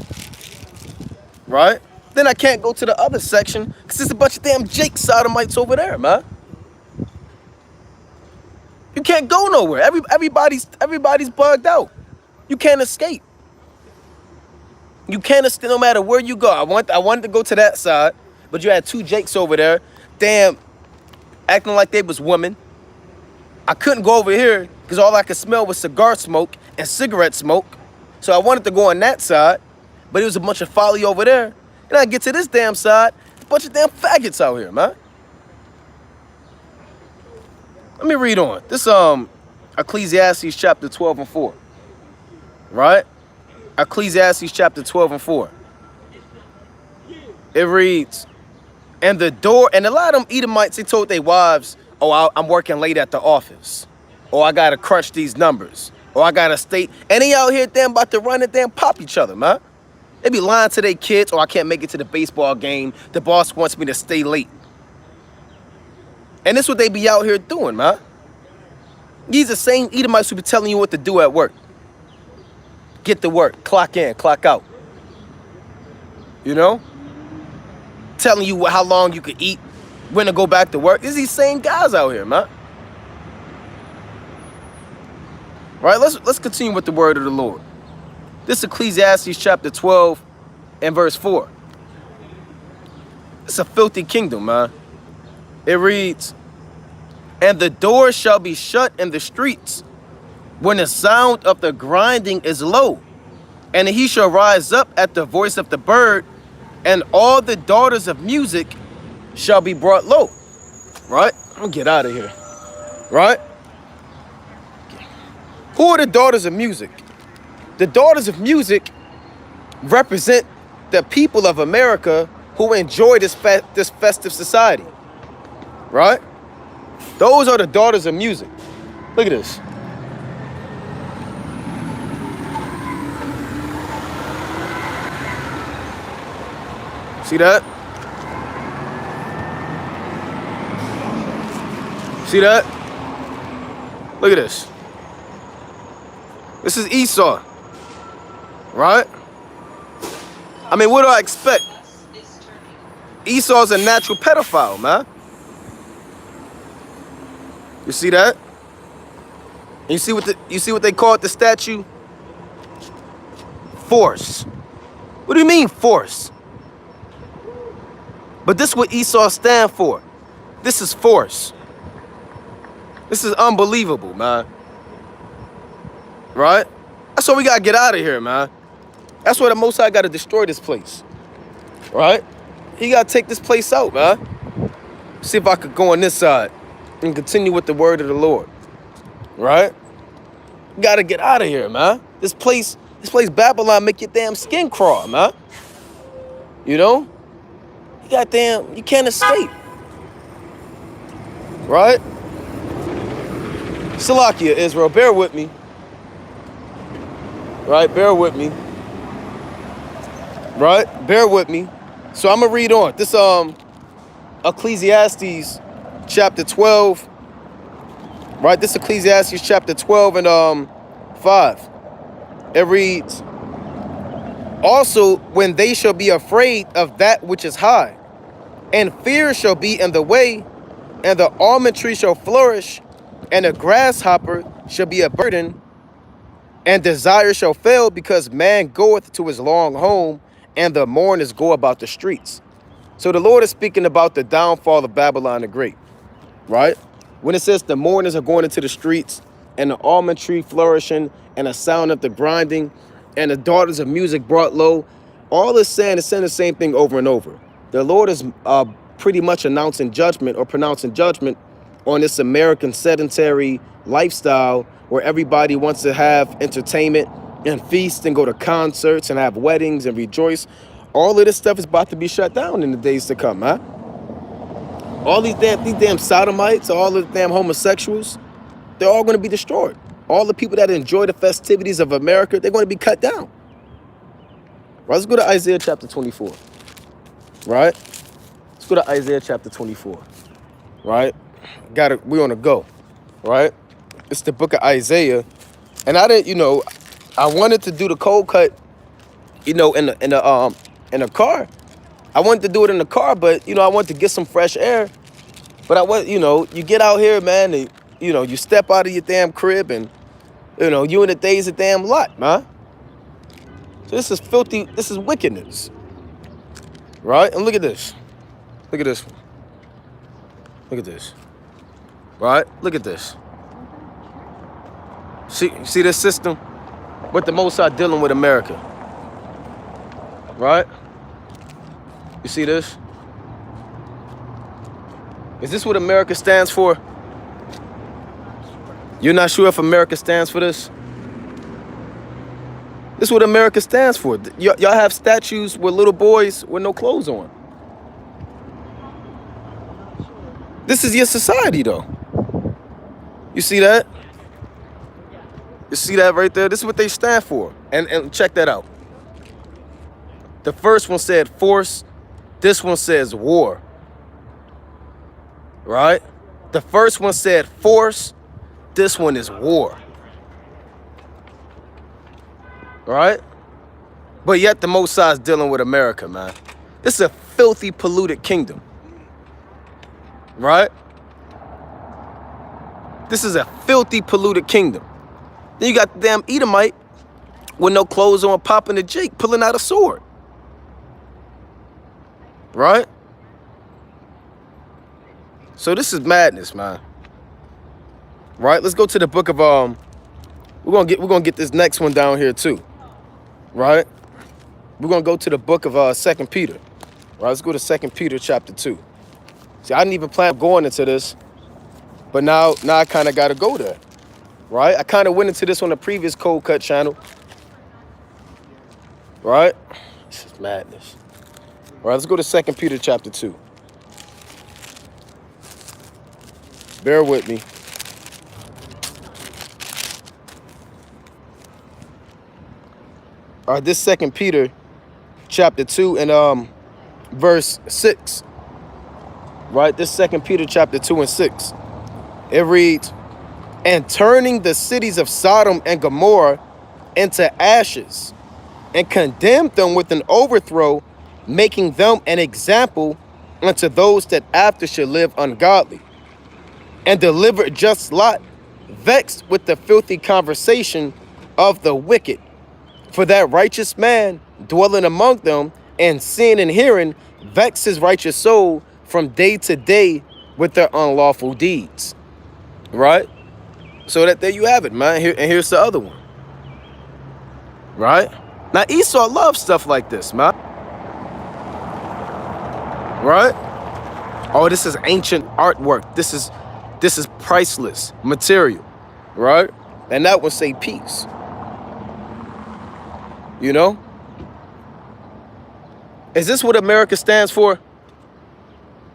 Right? Then I can't go to the other section because there's a bunch of damn Jake sodomites over there, man. You can't go nowhere. Everybody's bugged out. You can't escape. You can't escape no matter where you go. I wanted to go to that side, but you had 2 Jakes over there, damn, acting like they was women. I couldn't go over here because all I could smell was cigar smoke and cigarette smoke. So I wanted to go on that side, but it was a bunch of folly over there. And I get to this damn side, a bunch of damn faggots out here, man. Let me read on. This Ecclesiastes chapter 12 and 4. Right? Ecclesiastes chapter 12 and 4. It reads, and the door, and a lot of them Edomites, they told their wives, oh, I'm working late at the office. Or I got to crunch these numbers. Or I got to stay. And they out here damn about to run and damn pop each other, man. They be lying to their kids, or I can't make it to the baseball game. The boss wants me to stay late. And this is what they be out here doing, man. These are the same Edomites who be telling you what to do at work. Get to work, clock in, clock out. You know? Telling you how long you could eat, when to go back to work. It's these same guys out here, man. Right? Let's continue with the word of the Lord. This is Ecclesiastes chapter 12 and verse 4. It's a filthy kingdom, man. It reads, and the door shall be shut in the streets when the sound of the grinding is low, and he shall rise up at the voice of the bird, and all the daughters of music shall be brought low. Right? I'll get out of here. Right? Who are the daughters of music? The daughters of music represent the people of America who enjoy this festive society. Right? Those are the daughters of music. Look at this. See that? See that? Look at this. This is Esau. Right? I mean, what do I expect? Esau's a natural pedophile, man. You see that? And you see what they call it, the statue? Force. What do you mean force? But this is what Esau stand for. This is force. This is unbelievable, man. Right? That's why we gotta get out of here, man. That's why the Most High gotta destroy this place. Right? He gotta take this place out, man. See if I could go on this side and continue with the word of the Lord. Right? You gotta get out of here, man. This place Babylon make your damn skin crawl, man. You know? You can't escape. Right? Salakia, Israel, bear with me. Right? Bear with me. Right? Bear with me. So I'm gonna read on. This Ecclesiastes chapter 12. Right? This Ecclesiastes chapter 12 and 5. It reads, also when they shall be afraid of that which is high, and fear shall be in the way, and the almond tree shall flourish, and the grasshopper shall be a burden, and desire shall fail, because man goeth to his long home, and the mourners go about the streets. So the Lord is speaking about the downfall of Babylon the Great, right? When it says the mourners are going into the streets, and the almond tree flourishing, and the sound of the grinding, and the daughters of music brought low, all it's saying the same thing over and over. The Lord is pretty much announcing judgment or pronouncing judgment on this American sedentary lifestyle where everybody wants to have entertainment and feast and go to concerts and have weddings and rejoice. All of this stuff is about to be shut down in the days to come, huh? All these damn sodomites, all the damn homosexuals, they're all going to be destroyed. All the people that enjoy the festivities of America, they're going to be cut down. Right, let's go to Isaiah chapter 24. Right? Let's go to Isaiah chapter 24. Right? We on a go. Right? It's the book of Isaiah. And I didn't, I wanted to do the cold cut, in the car. I wanted to do it in the car, but I wanted to get some fresh air. But I want, you get out here, man, and you step out of your damn crib, and you in the days a damn lot, man. So this is filthy, this is wickedness. Right? And look at this. Look at this. Look at this. Right? Look at this. See this system? What the Most High dealing with America. Right? You see this? Is this what America stands for? You're not sure if America stands for this? This is what America stands for. Y'all have statues with little boys with no clothes on. This is your society, though. You see that? You see that right there? This is what they stand for. And check that out. The first one said force. This one says war. Right? The first one said force. This one is war. Right? But yet the Most High is dealing with America, man. This is a filthy, polluted kingdom. Right? This is a filthy, polluted kingdom. Then you got the damn Edomite with no clothes on, popping the Jake, pulling out a sword. Right? So this is madness, man. Right? Let's go to the book of we're gonna get this next one down here too. Right? We're gonna go to the book of 2 Peter. Right? Let's go to 2 Peter chapter 2. See, I didn't even plan on going into this, but now I kind of gotta go there. Right? I kind of went into this on the previous Cold Cut channel. Right? This is madness. Right, let's go to 2 Peter chapter 2. Bear with me. All right, this 2 Peter chapter 2 and verse 6. Right, this 2 Peter chapter 2 and 6. It reads, and turning the cities of Sodom and Gomorrah into ashes, and condemned them with an overthrow, making them an example unto those that after should live ungodly, and delivered just Lot, vexed with the filthy conversation of the wicked. For that righteous man dwelling among them, and seeing and hearing, vexed his righteous soul from day to day with their unlawful deeds. Right? So that there you have it, man. And here's the other one. Right? Now Esau loves stuff like this, man. Right? Oh, this is ancient artwork. This is priceless material. Right? And that would say peace. You know? Is this what America stands for?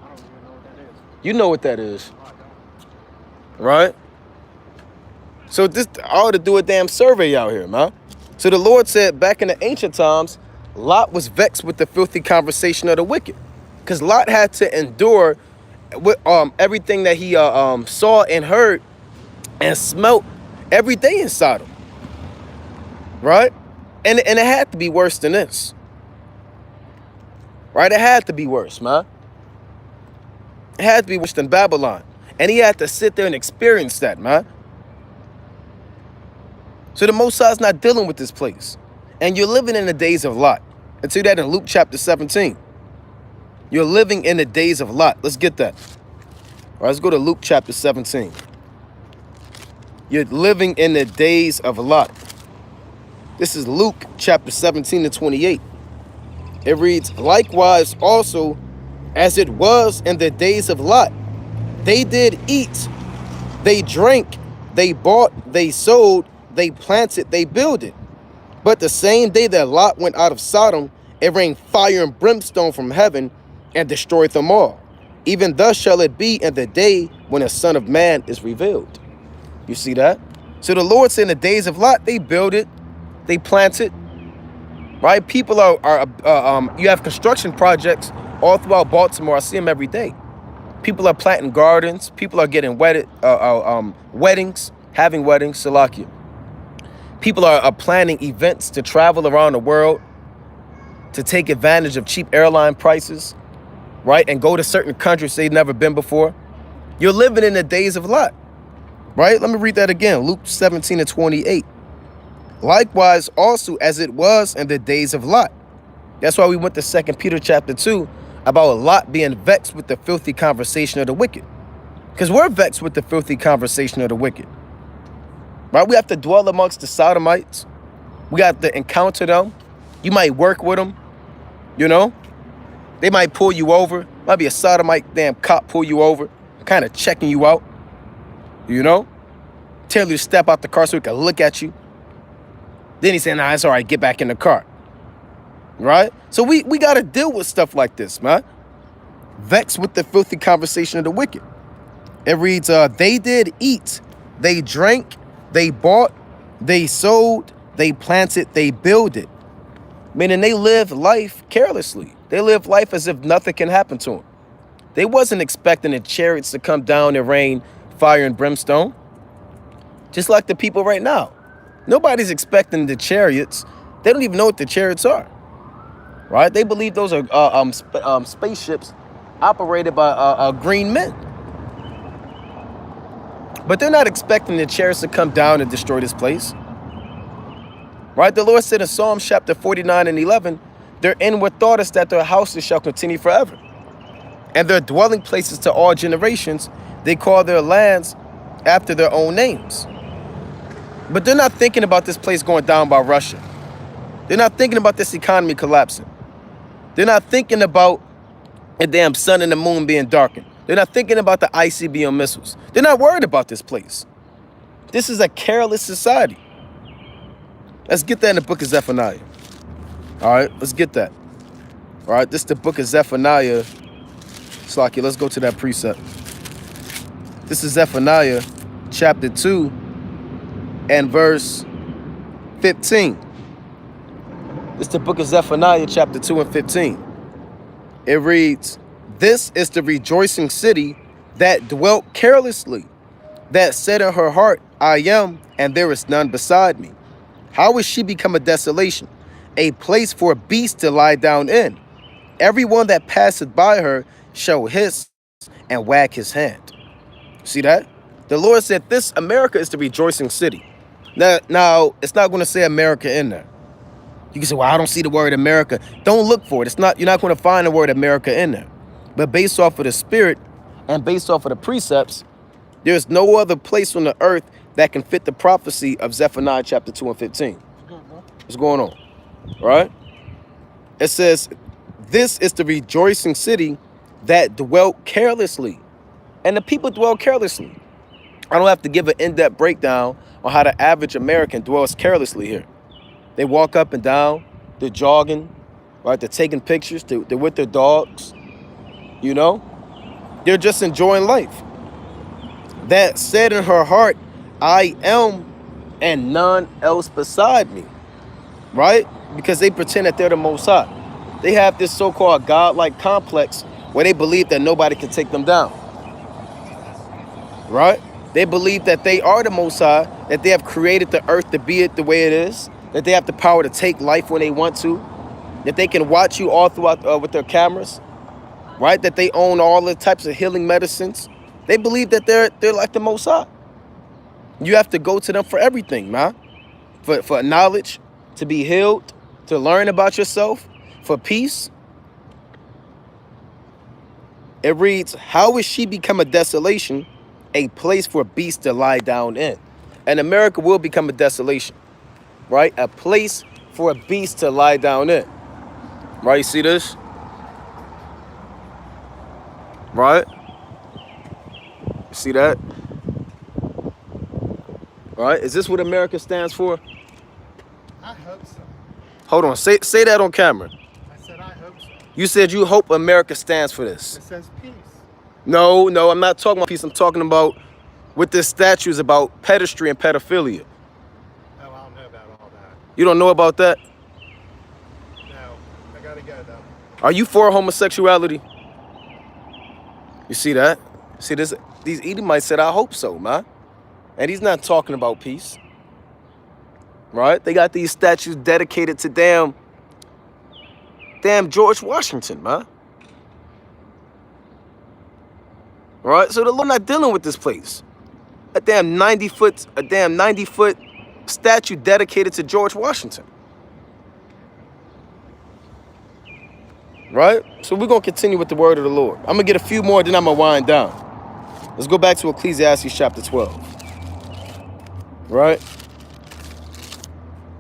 I don't even know what that is. You know what that is. Right? So this I ought to do a damn survey out here, man. So the Lord said back in the ancient times, Lot was vexed with the filthy conversation of the wicked. Because Lot had to endure with everything that he saw and heard and smelt every day in Sodom. Right? And it had to be worse than this. Right? It had to be worse, man. It had to be worse than Babylon. And he had to sit there and experience that, man. So the Most High is not dealing with this place. And you're living in the days of Lot. I tell you that in Luke chapter 17. You're living in the days of Lot. Let's get that. All right, let's go to Luke chapter 17. You're living in the days of Lot. This is Luke chapter 17 to 28. It reads, likewise also as it was in the days of Lot, they did eat, they drank, they bought, they sold, they planted, they builded. But the same day that Lot went out of Sodom, it rained fire and brimstone from heaven and destroyed them all. Even thus shall it be in the day when the Son of Man is revealed. You see that? So the Lord said in the days of Lot, they builded, they planted, right? People you have construction projects all throughout Baltimore. I see them every day. People are planting gardens. People are getting weddings, having weddings, Salakia. People are planning events to travel around the world to take advantage of cheap airline prices, right? And go to certain countries they've never been before. You're living in the days of Lot, right? Let me read that again. Luke 17 and 28. Likewise also as it was in the days of Lot. That's why we went to 2 Peter chapter 2 about Lot being vexed with the filthy conversation of the wicked. Because we're vexed with the filthy conversation of the wicked. Right? We have to dwell amongst the Sodomites. We have to encounter them. You might work with them. You know? They might pull you over. Might be a Sodomite damn cop pull you over. Kind of checking you out. You know? Tell you to step out the car so he can look at you. Then he said, nah, it's all right, get back in the car. Right? So we got to deal with stuff like this, man. Vexed with the filthy conversation of the wicked. It reads, they did eat, they drank, they bought, they sold, they planted, they builded. Meaning they live life carelessly. They live life as if nothing can happen to them. They wasn't expecting the chariots to come down and rain fire and brimstone. Just like the people right now. Nobody's expecting the chariots. They don't even know what the chariots are. Right? They believe those are spaceships operated by green men. But they're not expecting the chariots to come down and destroy this place. Right? The Lord said in Psalm chapter 49 and 11, their inward thought is that their houses shall continue forever. And their dwelling places to all generations, they call their lands after their own names. But they're not thinking about this place going down by Russia. They're not thinking about this economy collapsing. They're not thinking about a damn sun and the moon being darkened. They're not thinking about the ICBM missiles. They're not worried about this place. This is a careless society. Let's get that in the book of Zephaniah. All right, let's get that. All right, this is the book of Zephaniah. Slaki, let's go to that precept. This is Zephaniah chapter 2 and verse 15. It's the book of Zephaniah chapter 2 and 15. It reads, this is the rejoicing city that dwelt carelessly, that said in her heart, I am, and there is none beside me. How is she become a desolation, a place for beasts to lie down in? Everyone that passeth by her shall hiss and wag his hand. See that? The Lord said this America is the rejoicing city. Now it's not going to say America in there. You can say, well, I don't see the word America. Don't look for it. You're not going to find the word America in there. But based off of the spirit and based off of the precepts, there's no other place on the earth that can fit the prophecy of Zephaniah chapter 2 and 15. What's going on? Right? It says, this is the rejoicing city that dwelt carelessly. And the people dwell carelessly. I don't have to give an in-depth breakdown on how the average American dwells carelessly here. They walk up and down, they're jogging, right? They're taking pictures, they're with their dogs, you know? They're just enjoying life. That said in her heart, I am, and none else beside me, right? Because they pretend that they're the Most High. They have this so-called godlike complex where they believe that nobody can take them down, right? They believe that they are the Most High, that they have created the earth to be it the way it is, that they have the power to take life when they want to, that they can watch you all throughout with their cameras, right? That they own all the types of healing medicines. They believe that they're like the Most High. You have to go to them for everything, man. For knowledge, to be healed, to learn about yourself, for peace. It reads, how is she become a desolation, a place for beasts to lie down in? And America will become a desolation, right? A place for a beast to lie down in. Right, you see this? Right? You see that? Right? Is this what America stands for? I hope so. Hold on, say that on camera. I said I hope so. You said you hope America stands for this. It says peace. No, I'm not talking about peace. I'm talking about what this statue is about, pedestry and pedophilia. Oh, I don't know about all that. You don't know about that? No, I gotta go though. Are you for homosexuality? You see that? See this? These Edomites said, I hope so, man. And he's not talking about peace. Right? They got these statues dedicated to damn George Washington, man. Right? So the Lord not dealing with this place. A damn 90-foot statue dedicated to George Washington. Right? So we're going to continue with the word of the Lord. I'm going to get a few more, then I'm going to wind down. Let's go back to Ecclesiastes chapter 12. Right?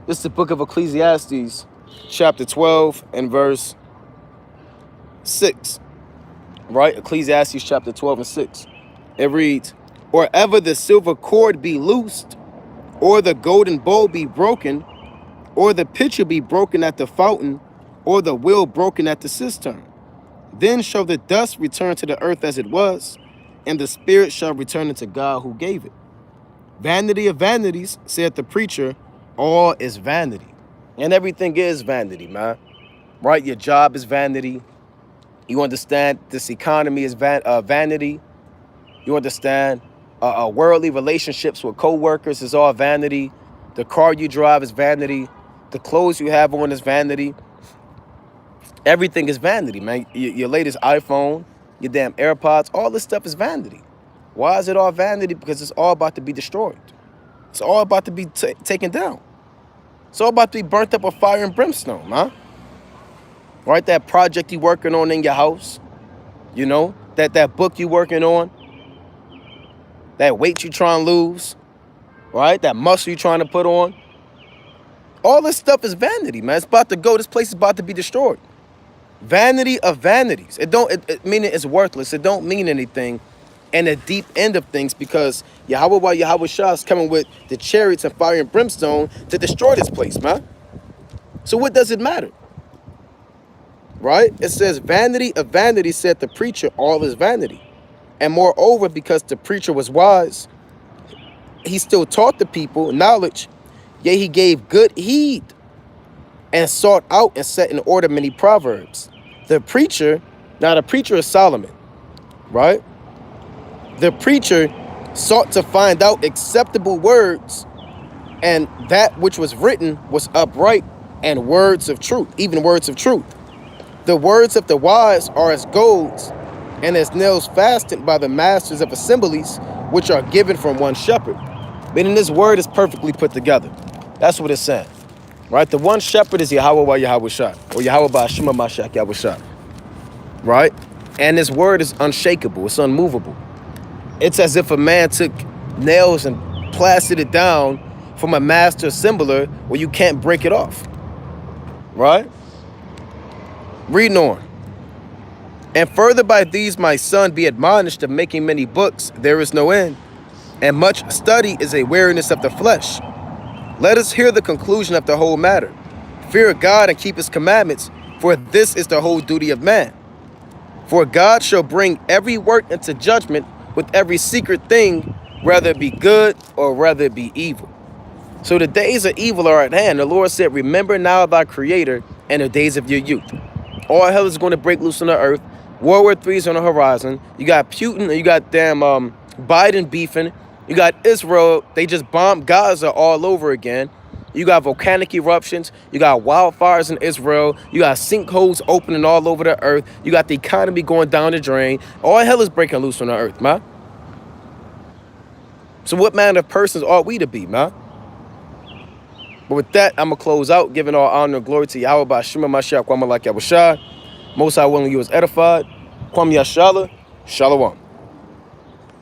This is the book of Ecclesiastes chapter 12 and verse 6. Right? Ecclesiastes chapter 12 and 6. It reads, or ever the silver cord be loosed, or the golden bowl be broken, or the pitcher be broken at the fountain, or the wheel broken at the cistern. Then shall the dust return to the earth as it was, and the spirit shall return unto God who gave it. Vanity of vanities, saith the preacher, all is vanity. And everything is vanity, man. Right? Your job is vanity. You understand this economy is vanity. You understand worldly relationships with co-workers is all vanity. The car you drive is vanity. The clothes you have on is vanity. Everything is vanity, man. Your latest iPhone, your damn AirPods, all this stuff is vanity. Why is it all vanity? Because it's all about to be destroyed. It's all about to be taken down. It's all about to be burnt up with fire and brimstone, man. Right? That project you working on in your house, you know, that book you working on, that weight you trying to lose, right? That muscle you trying to put on. All this stuff is vanity, man. It's about to go. This place is about to be destroyed. Vanity of vanities. It meaning it's worthless. It don't mean anything in the deep end of things, because Yahweh Shah is coming with the chariots and fire and brimstone to destroy this place, man. So what does it matter? Right? It says, vanity of vanity, said the preacher, all is vanity. And moreover, because the preacher was wise, he still taught the people knowledge, yea, he gave good heed and sought out and set in order many proverbs. The preacher is Solomon, right? The preacher sought to find out acceptable words, and that which was written was upright, and words of truth, even words of truth. The words of the wise are as golds, and as nails fastened by the masters of assemblies, which are given from one shepherd. Meaning this word is perfectly put together. That's what it's saying. Right? The one shepherd is Yahweh Yahweh Shah, or Yahweh Ba'ashima Mashak Yahweh Shah. Right? And this word is unshakable. It's unmovable. It's as if a man took nails and plastered it down from a master assembler where you can't break it off. Right? Reading on. And further by these, my son, be admonished of making many books, there is no end. And much study is a weariness of the flesh. Let us hear the conclusion of the whole matter. Fear God and keep his commandments, for this is the whole duty of man. For God shall bring every work into judgment with every secret thing, whether it be good or whether it be evil. So the days of evil are at hand. The Lord said, remember now thy creator and the days of your youth. All hell is going to break loose on the earth. World War III is on the horizon. You got Putin and you got damn Biden beefing. You got Israel. They just bombed Gaza all over again. You got volcanic eruptions. You got wildfires in Israel. You got sinkholes opening all over the earth. You got the economy going down the drain. All hell is breaking loose on the earth, man. So what manner of persons ought we to be, man? But with that, I'm going to close out, giving all honor and glory to Yahweh Ba'ashima Mashiach Kwama Like Yahweh Shah. Most High willing you was edified. Kwam Yashala. Shalom.